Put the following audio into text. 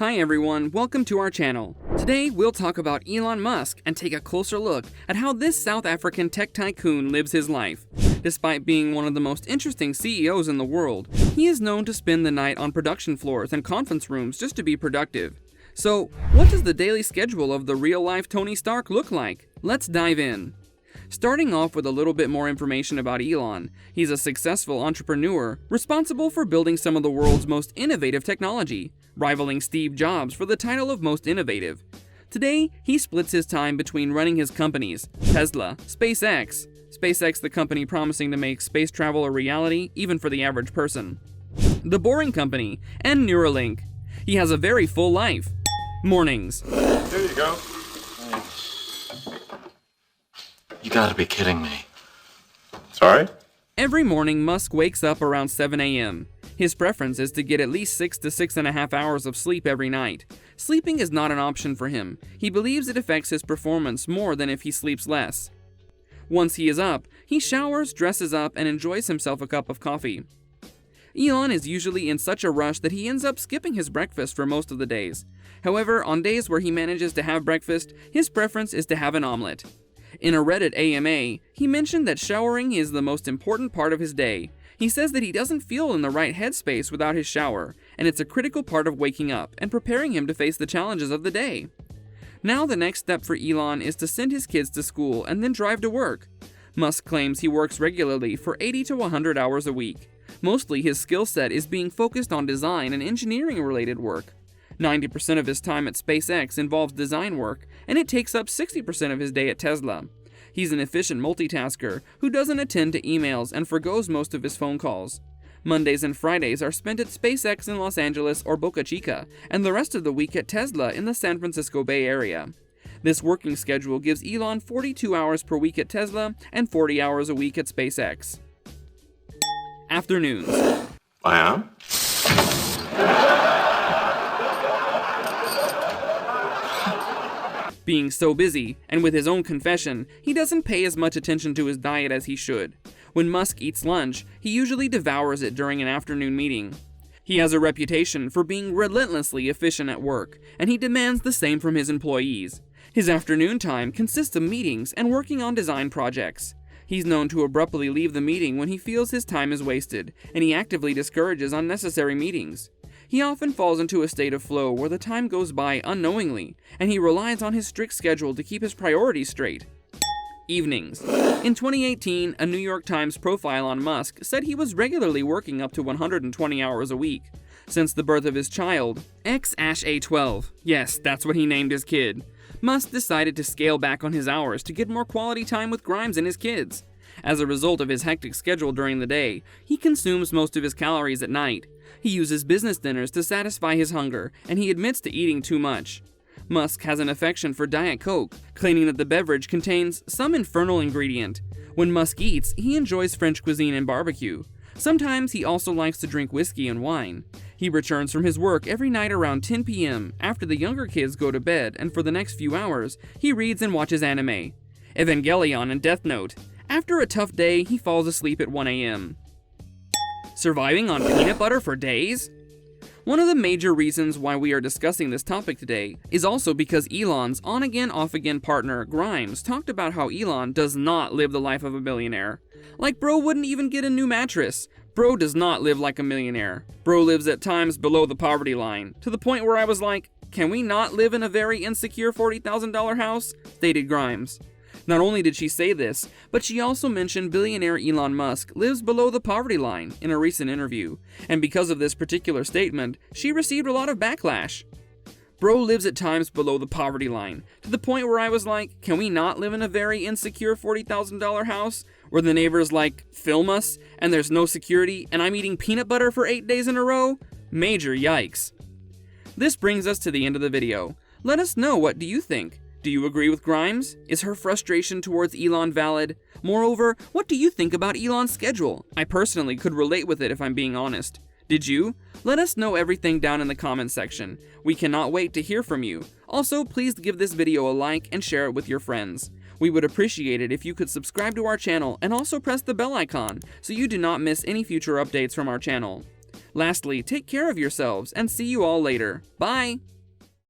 Hi everyone, welcome to our channel. Today we'll talk about Elon Musk and take a closer look at how this South African tech tycoon lives his life. Despite being one of the most interesting CEOs in the world, he is known to spend the night on production floors and conference rooms just to be productive. So, what does the daily schedule of the real-life Tony Stark look like? Let's dive in. Starting off with a little bit more information about Elon, he's a successful entrepreneur responsible for building some of the world's most innovative technology, rivaling Steve Jobs for the title of most innovative. Today, he splits his time between running his companies, Tesla, SpaceX, the company promising to make space travel a reality even for the average person, The Boring Company, and Neuralink. He has a very full life. Mornings. There you go. You gotta be kidding me. Sorry? Every morning, Musk wakes up around 7 a.m. His preference is to get at least 6 to 6.5 hours of sleep every night. Sleeping is not an option for him. He believes it affects his performance more than if he sleeps less. Once he is up, he showers, dresses up, and enjoys himself a cup of coffee. Elon is usually in such a rush that he ends up skipping his breakfast for most of the days. However, on days where he manages to have breakfast, his preference is to have an omelet. In a Reddit AMA, he mentioned that showering is the most important part of his day. He says that he doesn't feel in the right headspace without his shower, and it's a critical part of waking up and preparing him to face the challenges of the day. Now the next step for Elon is to send his kids to school and then drive to work. Musk claims he works regularly for 80 to 100 hours a week. Mostly his skill set is being focused on design and engineering related work. 90% of his time at SpaceX involves design work, and it takes up 60% of his day at Tesla. He's an efficient multitasker who doesn't attend to emails and forgoes most of his phone calls. Mondays and Fridays are spent at SpaceX in Los Angeles or Boca Chica, and the rest of the week at Tesla in the San Francisco Bay Area. This working schedule gives Elon 42 hours per week at Tesla and 40 hours a week at SpaceX. Afternoons. I am? Being so busy, and with his own confession, he doesn't pay as much attention to his diet as he should. When Musk eats lunch, he usually devours it during an afternoon meeting. He has a reputation for being relentlessly efficient at work, and he demands the same from his employees. His afternoon time consists of meetings and working on design projects. He's known to abruptly leave the meeting when he feels his time is wasted, and he actively discourages unnecessary meetings. He often falls into a state of flow where the time goes by unknowingly, and he relies on his strict schedule to keep his priorities straight. Evenings. In 2018, a New York Times profile on Musk said he was regularly working up to 120 hours a week. Since the birth of his child, X-A12, yes, that's what he named his kid, Musk decided to scale back on his hours to get more quality time with Grimes and his kids. As a result of his hectic schedule during the day, he consumes most of his calories at night. He uses business dinners to satisfy his hunger, and he admits to eating too much. Musk has an affection for Diet Coke, claiming that the beverage contains some infernal ingredient. When Musk eats, he enjoys French cuisine and barbecue. Sometimes he also likes to drink whiskey and wine. He returns from his work every night around 10 p.m. after the younger kids go to bed, and for the next few hours, he reads and watches anime, Evangelion and Death Note. After a tough day, he falls asleep at 1 a.m. Surviving on peanut butter for days? One of the major reasons why we are discussing this topic today is also because Elon's on-again, off-again partner, Grimes, talked about how Elon does not live the life of a billionaire. Like, bro wouldn't even get a new mattress. Bro does not live like a millionaire. Bro lives at times below the poverty line, to the point where I was like, can we not live in a very insecure $40,000 house? Stated Grimes. Not only did she say this, but she also mentioned billionaire Elon Musk lives below the poverty line in a recent interview, and because of this particular statement, she received a lot of backlash. Bro lives at times below the poverty line, to the point where I was like, can we not live in a very insecure $40,000 house, where the neighbors film us, and there's no security, and I'm eating peanut butter for 8 days in a row? Major yikes. This brings us to the end of the video. Let us know, what do you think? Do you agree with Grimes? Is her frustration towards Elon valid? Moreover, what do you think about Elon's schedule? I personally could relate with it if I'm being honest. Did you? Let us know everything down in the comments section. We cannot wait to hear from you. Also, please give this video a like and share it with your friends. We would appreciate it if you could subscribe to our channel and also press the bell icon so you do not miss any future updates from our channel. Lastly, take care of yourselves and see you all later. Bye!